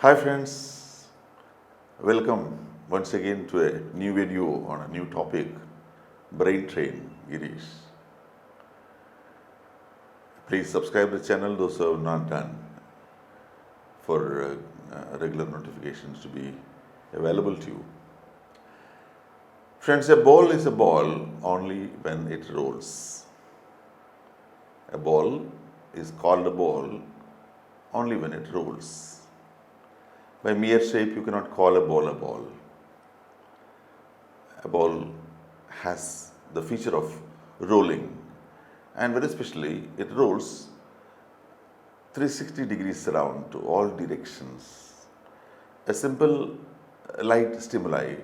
Hi friends, welcome once again to a new video on a new topic, Braintrain, Girish. Please subscribe the channel, those who have not done, for regular notifications to be available to you. Friends, a ball is a ball only when it rolls. A ball is called a ball only when it rolls. By mere shape, you cannot call a ball a ball. A ball has the feature of rolling, and very especially it rolls 360 degrees around to all directions. A simple light stimuli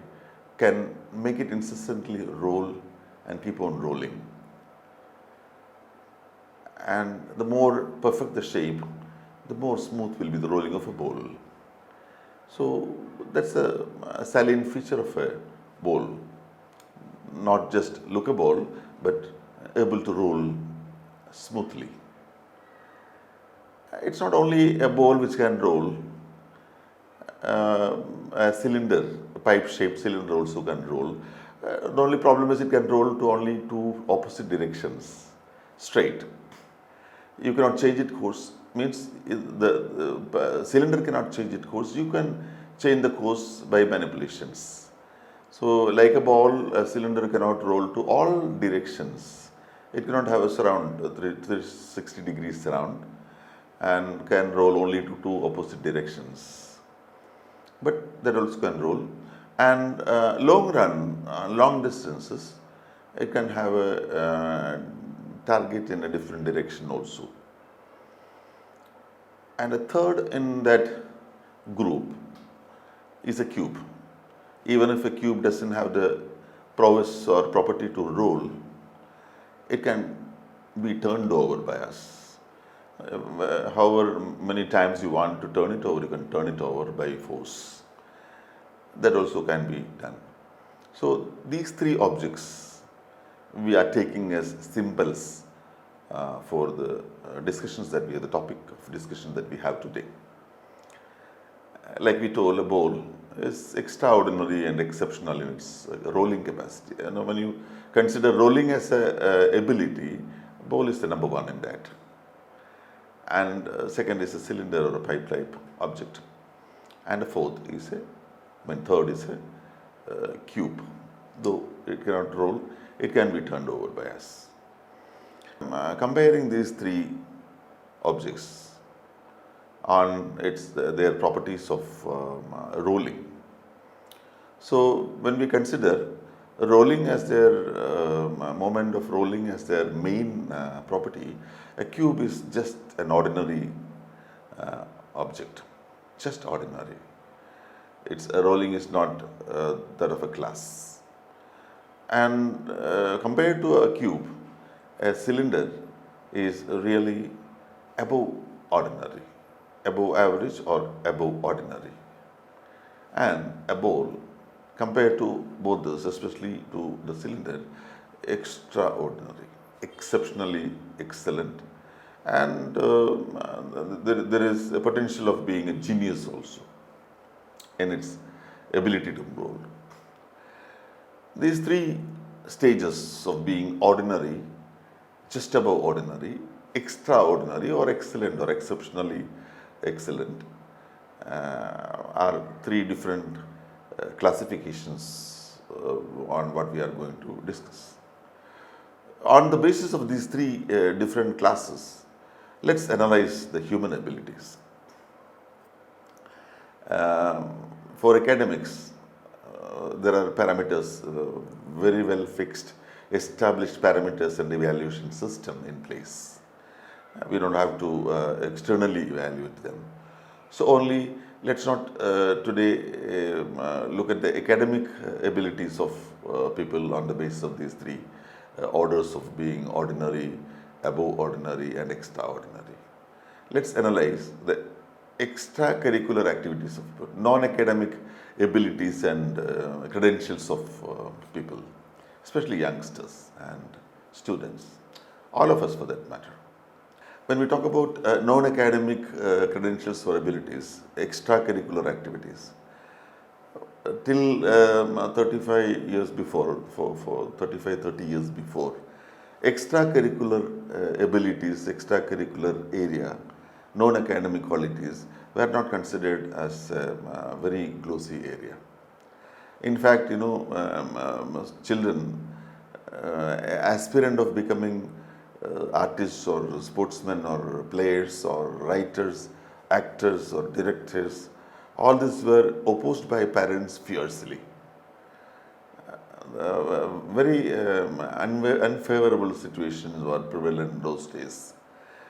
can make it incessantly roll and keep on rolling. And the more perfect the shape, the more smooth will be the rolling of a ball. So that's a salient feature of a ball. Not just look a ball, but able to roll smoothly. It's not only a ball which can roll, a cylinder, a pipe-shaped cylinder also can roll. The only problem is it can roll to only two opposite directions, straight. You cannot change its course, means the cylinder cannot change its course. You can change the course by manipulations. So like a ball, a cylinder cannot roll to all directions. It cannot have a surround, 360 degrees surround, and can roll only to two opposite directions. But that also can roll. And long run, long distances, it can have a target in a different direction also. And a third in that group is a cube. Even if a cube doesn't have the prowess or property to roll, it can be turned over by us. However many times you want to turn it over, you can turn it over by force. That also can be done. So these three objects we are taking as symbols for the discussions that the topic of discussion that we have today. Like we told, a ball is extraordinary and exceptional in its rolling capacity. And when you consider rolling as a ability, ball is the number one in that. And second is a cylinder or a pipe-type object. And the fourth is third is a cube. Though it cannot roll, it can be turned over by us. Comparing these three objects on their properties of rolling. So when we consider rolling as their moment of rolling as their main property, a cube is just an ordinary object, just ordinary. Its rolling is not that of a class. And compared to a cube, a cylinder is really above ordinary, above average or above ordinary. And a ball, compared to both those, especially to the cylinder, extraordinary, exceptionally excellent. And there is a potential of being a genius also in its ability to roll. These three stages of being ordinary, just above ordinary, extraordinary, or excellent or exceptionally excellent are three different classifications on what we are going to discuss. On the basis of these three different classes, let's analyze the human abilities. For academics, there are parameters, very well fixed, established parameters and evaluation system in place. We don't have to externally evaluate them. So only let's not today look at the academic abilities of people on the basis of these three orders of being ordinary, above ordinary, and extraordinary. Let's analyze the extracurricular activities of people, non-academic abilities and credentials of people, especially youngsters and students, all of us for that matter. When we talk about non-academic credentials or abilities, extracurricular activities, till 35 years before, for 35, 30 years before, extracurricular abilities, extracurricular area, non-academic qualities were not considered as a very glossy area. In fact, children, aspirant of becoming artists or sportsmen or players or writers, actors or directors, all these were opposed by parents fiercely. Very unfavorable situations were prevalent in those days.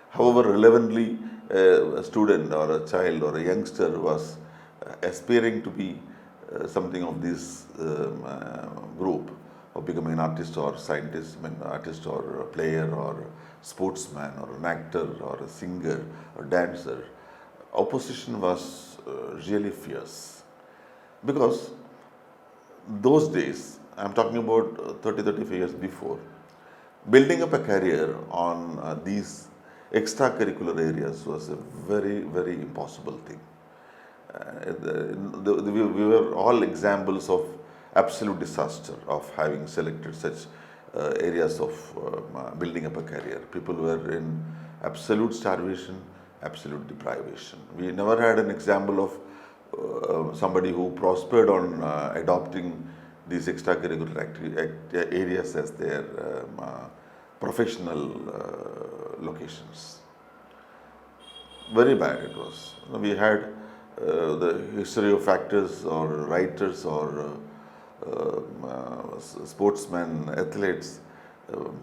However, relevantly, a student or a child or a youngster was aspiring to be something of this group of becoming an artist or scientist, artist or a player or sportsman or an actor or a singer or dancer. Opposition was really fierce because those days, I'm talking about 30, 35 years before, building up a career on these extracurricular areas was a very, very impossible thing. We were all examples of absolute disaster of having selected such areas of building up a career. People were in absolute starvation, absolute deprivation. We never had an example of somebody who prospered on adopting these extracurricular areas as their professional locations. Very bad it was. We had the history of actors or writers or sportsmen, athletes,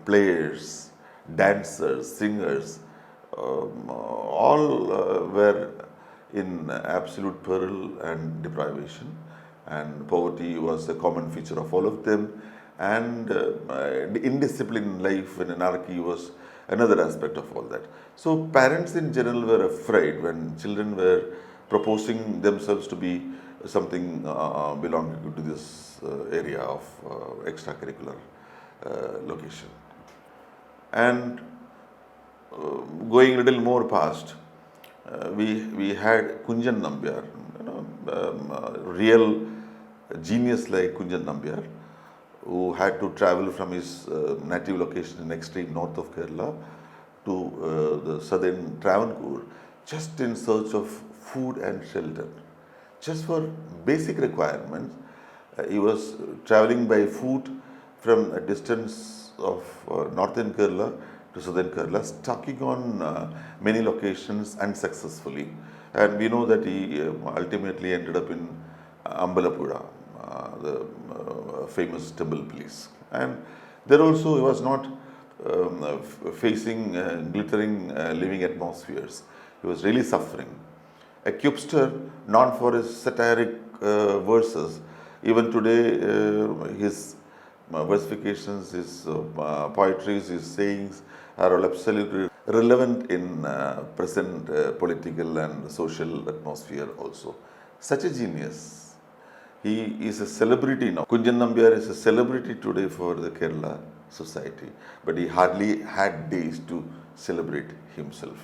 players, dancers, singers, all were in absolute peril and deprivation, and poverty was a common feature of all of them, and indiscipline in life and anarchy was another aspect of all that. So parents in general were afraid when children were proposing themselves to be something belonging to this area of extracurricular location. And going a little more past, we had Kunjan Nambiar, real genius like Kunjan Nambiar, who had to travel from his native location in extreme north of Kerala to the southern Travancore just in search of food and shelter. Just for basic requirements, he was traveling by foot from a distance of northern Kerala to southern Kerala, stocking on many locations unsuccessfully. And we know that he ultimately ended up in Ambalapura, the famous temple place. And there also he was not facing glittering living atmospheres. He was really suffering. A cupster known for his satiric verses. Even today, his versifications, his poetries, his sayings are all absolutely relevant in present political and social atmosphere also. Such a genius. He is a celebrity now. Kunjan Nambiar is a celebrity today for the Kerala society, but he hardly had days to celebrate himself.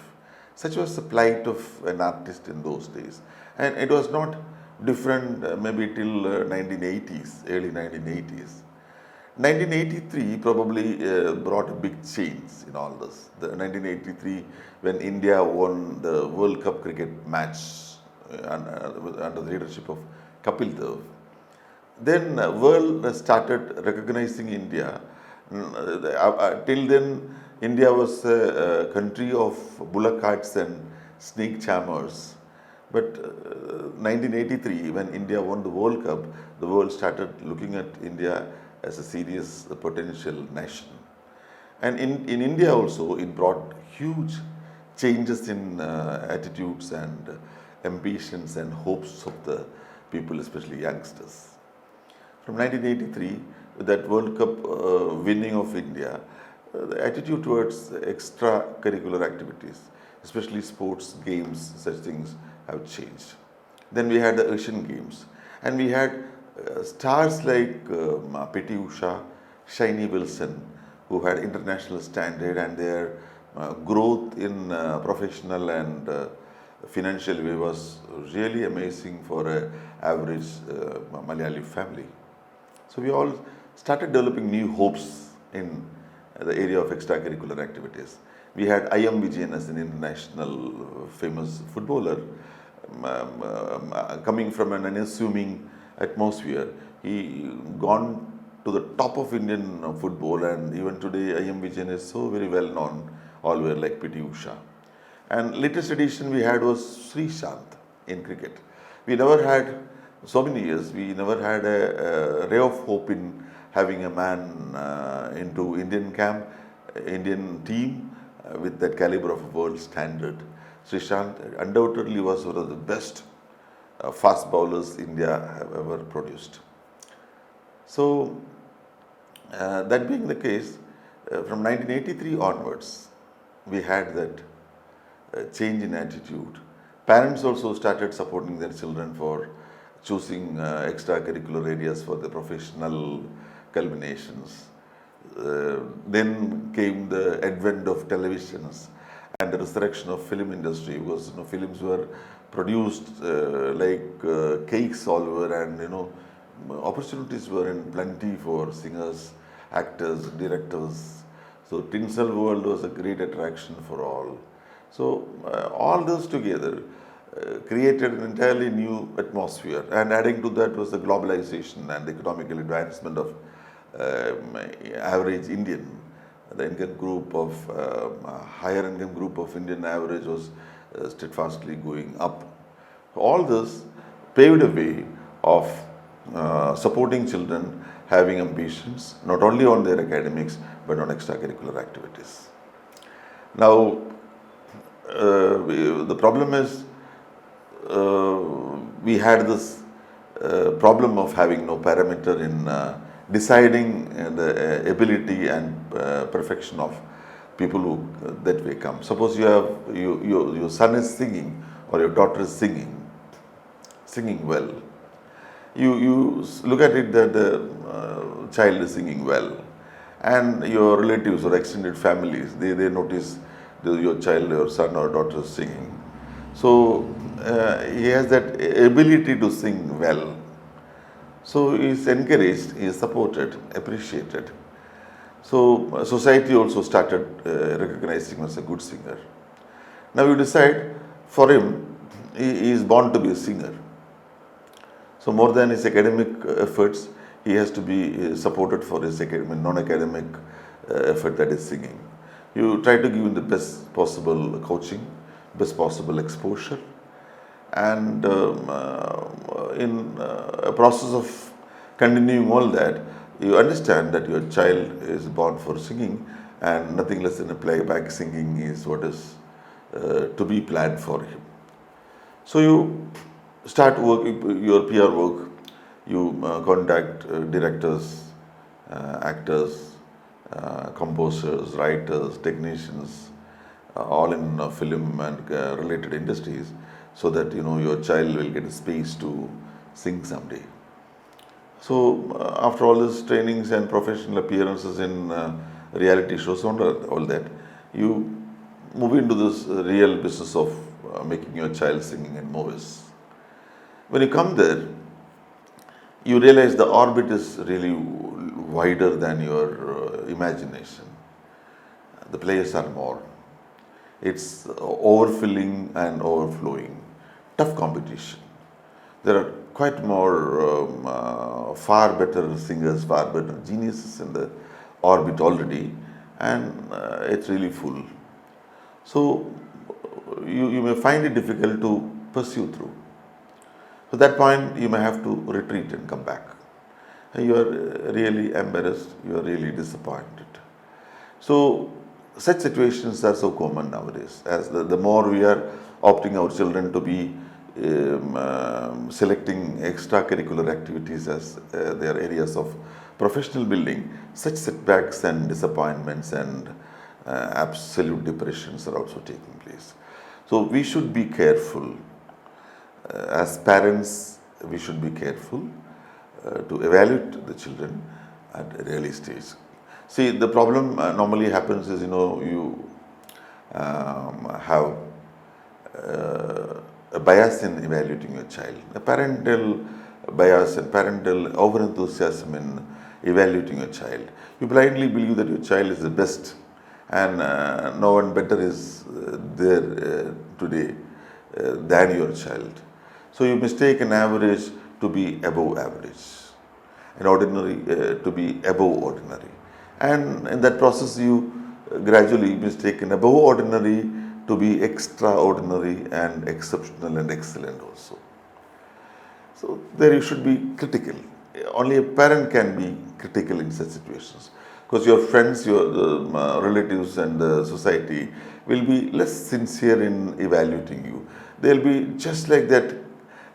Such was the plight of an artist in those days. And it was not different maybe till 1980s, early 1980s. 1983 probably brought a big change in all this. The 1983, when India won the World Cup cricket match under the leadership of Kapil Dev, then world started recognizing India. Till then, India was a country of bullock carts and snake charmers. But 1983, when India won the World Cup, the world started looking at India as a serious potential nation. And in India also, it brought huge changes in attitudes and ambitions and hopes of the people, especially youngsters. From 1983, with that World Cup winning of India, the attitude towards extracurricular activities, especially sports, games, such things have changed. Then we had the Asian Games, and we had stars like P.T. Usha, Shiny Wilson, who had international standard, and their growth in professional and financial way was really amazing for a average Malayali family. So we all started developing new hopes in the area of extracurricular activities. We had I.M. Vijayan as an international famous footballer, coming from an unassuming atmosphere. He gone to the top of Indian football, and even today I.M. Vijayan is so very well known all were like P.T. Usha. And latest edition we had was Sri Shant in cricket. We never had, so many years, we never had a ray of hope in having a man into Indian camp, Indian team with that caliber of a world standard. Sri Shant undoubtedly was one of the best fast bowlers India have ever produced. So, that being the case, from 1983 onwards, we had that change in attitude. Parents also started supporting their children for choosing extracurricular areas for the professional culminations. Then came the advent of televisions and the resurrection of film industry, because films were produced like cakes all over, and opportunities were in plenty for singers, actors, directors. So tinsel world was a great attraction for all. So all those together created an entirely new atmosphere, and adding to that was the globalization and the economical advancement of average Indian. The income group of higher income group of Indian average was steadfastly going up. All this paved a way of supporting children having ambitions not only on their academics but on extracurricular activities. Now, the problem is we had this problem of having no parameter in deciding the ability and perfection of people who that way come. Suppose you have your son is singing or your daughter is singing well. You look at it that the child is singing well, and your relatives or extended families they notice your child, your son or daughter is singing. So he has that ability to sing well. So he is encouraged, he is supported, appreciated. So society also started recognizing him as a good singer. Now you decide for him, he is born to be a singer. So more than his academic efforts, he has to be supported for his non-academic effort, that is singing. You try to give him the best possible coaching, best possible exposure, and in a process of continuing all that, you understand that your child is born for singing, and nothing less than a playback singing is what is to be planned for him. So you start your PR work, you contact directors, actors, composers, writers, technicians, all in film and related industries, so that your child will get a space to sing someday. So after all these trainings and professional appearances in reality shows and all that, you move into this real business of making your child singing in movies. When you come there, you realize the orbit is really wider than your imagination. The players are more. It's overfilling and overflowing. Tough competition. There are quite more, far better singers, far better geniuses in the orbit already, and it's really full. So you may find it difficult to pursue through. At that point, you may have to retreat and come back. And you are really embarrassed, you are really disappointed. So such situations are so common nowadays. As the more we are opting our children to be selecting extracurricular activities as their areas of professional building, such setbacks and disappointments and absolute depressions are also taking place. So we should be careful. As parents, we should be careful to evaluate the children at an early stage. See, the problem normally happens is, you have a bias in evaluating your child, a parental bias and parental over-enthusiasm in evaluating your child. You blindly believe that your child is the best and no one better is there today than your child. So you mistake an average to be above average, an ordinary to be above ordinary. And in that process, you gradually mistake an above ordinary to be extraordinary and exceptional and excellent also. So there you should be critical. Only a parent can be critical in such situations, because your friends, your relatives and the society will be less sincere in evaluating you. They'll be just like that,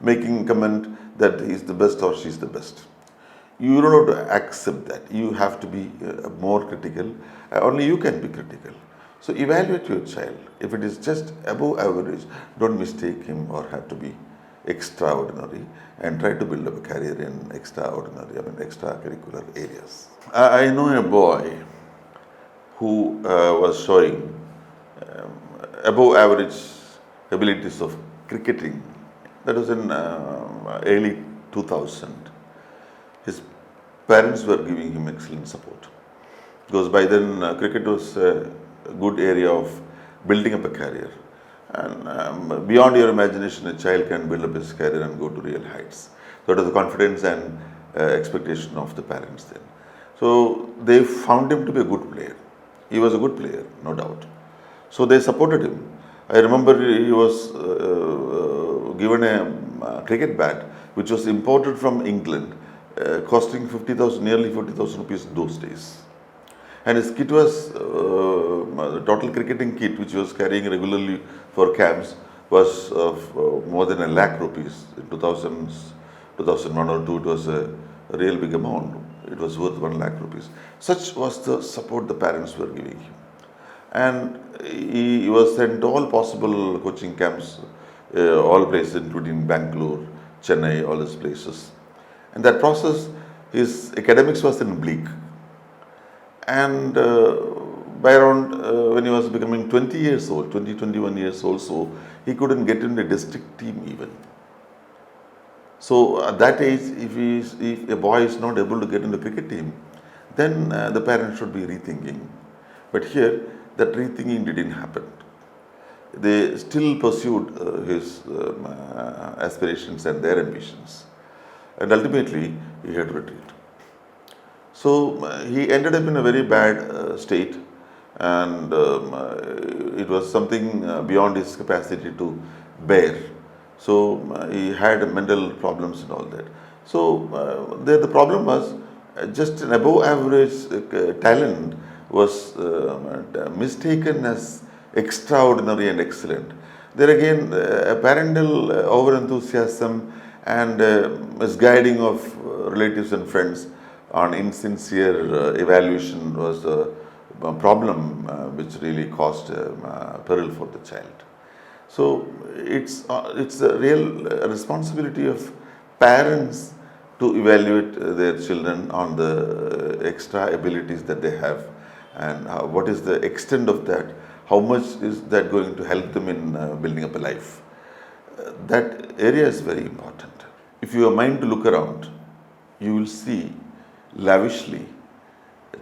making comment that he's the best or she's the best. You don't have to accept that. You have to be more critical. Only you can be critical. So evaluate your child. If it is just above average, don't mistake him or have to be extraordinary, and try to build up a career in extracurricular areas. I know a boy who was showing above average abilities of cricketing. That was in early 2000. His parents were giving him excellent support, because by then cricket was a good area of building up a career. And beyond your imagination, a child can build up his career and go to real heights. So it was the confidence and expectation of the parents then. So they found him to be a good player. He was a good player, no doubt. So they supported him. I remember he was given a cricket bat which was imported from England, costing 50,000, nearly 50,000 rupees those days. And his kit was, the total cricketing kit which he was carrying regularly for camps was of more than ₹1,00,000. In 2001 or 2, it was a real big amount. It was worth ₹1,00,000. Such was the support the parents were giving him. And he was sent to all possible coaching camps, all places, including Bangalore, Chennai, all these places. And that process, his academics was in bleak. And by around when he was becoming 20 years old, 20, 21 years old, so he couldn't get in the district team even. So at that age, if a boy is not able to get in the cricket team, then the parents should be rethinking. But here, that rethinking didn't happen. They still pursued his aspirations and their ambitions. And ultimately, he had to retreat. So he ended up in a very bad state, and it was something beyond his capacity to bear. So he had mental problems and all that. So the problem was just an above average talent was mistaken as extraordinary and excellent. There again, a parental over enthusiasm and misguiding of relatives and friends on insincere evaluation was a problem which really caused peril for the child. So it's a real responsibility of parents to evaluate their children on the extra abilities that they have, and what is the extent of that, how much is that going to help them in building up a life. That area is very important. If you are mind to look around, you will see lavishly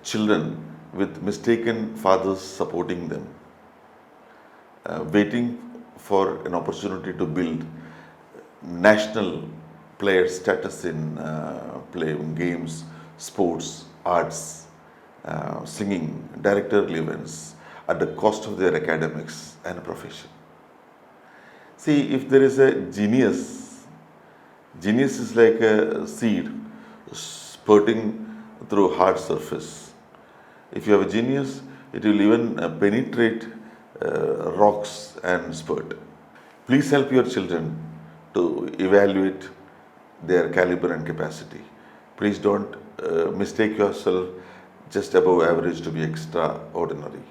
children with mistaken fathers supporting them, waiting for an opportunity to build national player status in playing games, sports, arts, singing, directorial events at the cost of their academics and profession. See, if there is a genius is like a seed spurting through hard surface. If you have a genius, it will even penetrate rocks and spurt. Please help your children to evaluate their caliber and capacity. Please don't mistake yourself just above average to be extraordinary,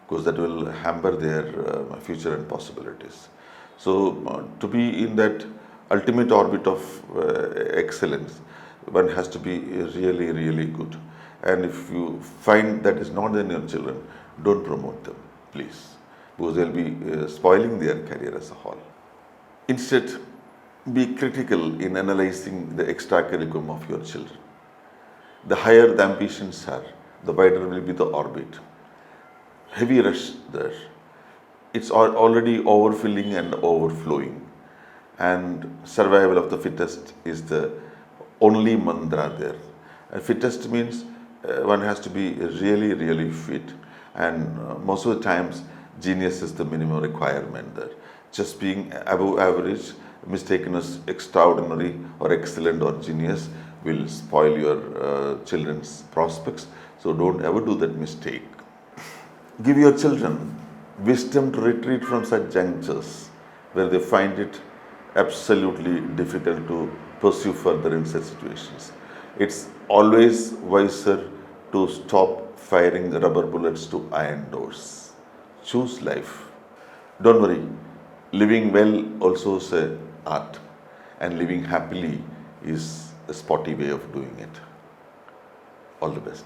because that will hamper their future and possibilities. So to be in that ultimate orbit of excellence, one has to be really, really good. And if you find that is not in your children, don't promote them, please. because they'll be spoiling their career as a whole. Instead, be critical in analyzing the extra curriculum of your children. The higher the ambitions are, the wider will be the orbit. Heavy rush there. It's already overfilling and overflowing. And survival of the fittest is the only mantra there. And fittest means one has to be really, really fit. And most of the times, genius is the minimum requirement there. Just being above average, mistaken as extraordinary or excellent or genius will spoil your children's prospects. So don't ever do that mistake. Give your children wisdom to retreat from such junctures where they find it absolutely difficult to pursue further in such situations. It's always wiser to stop firing rubber bullets to iron doors. Choose life. Don't worry, living well also is an art, and living happily is a spotty way of doing it. All the best.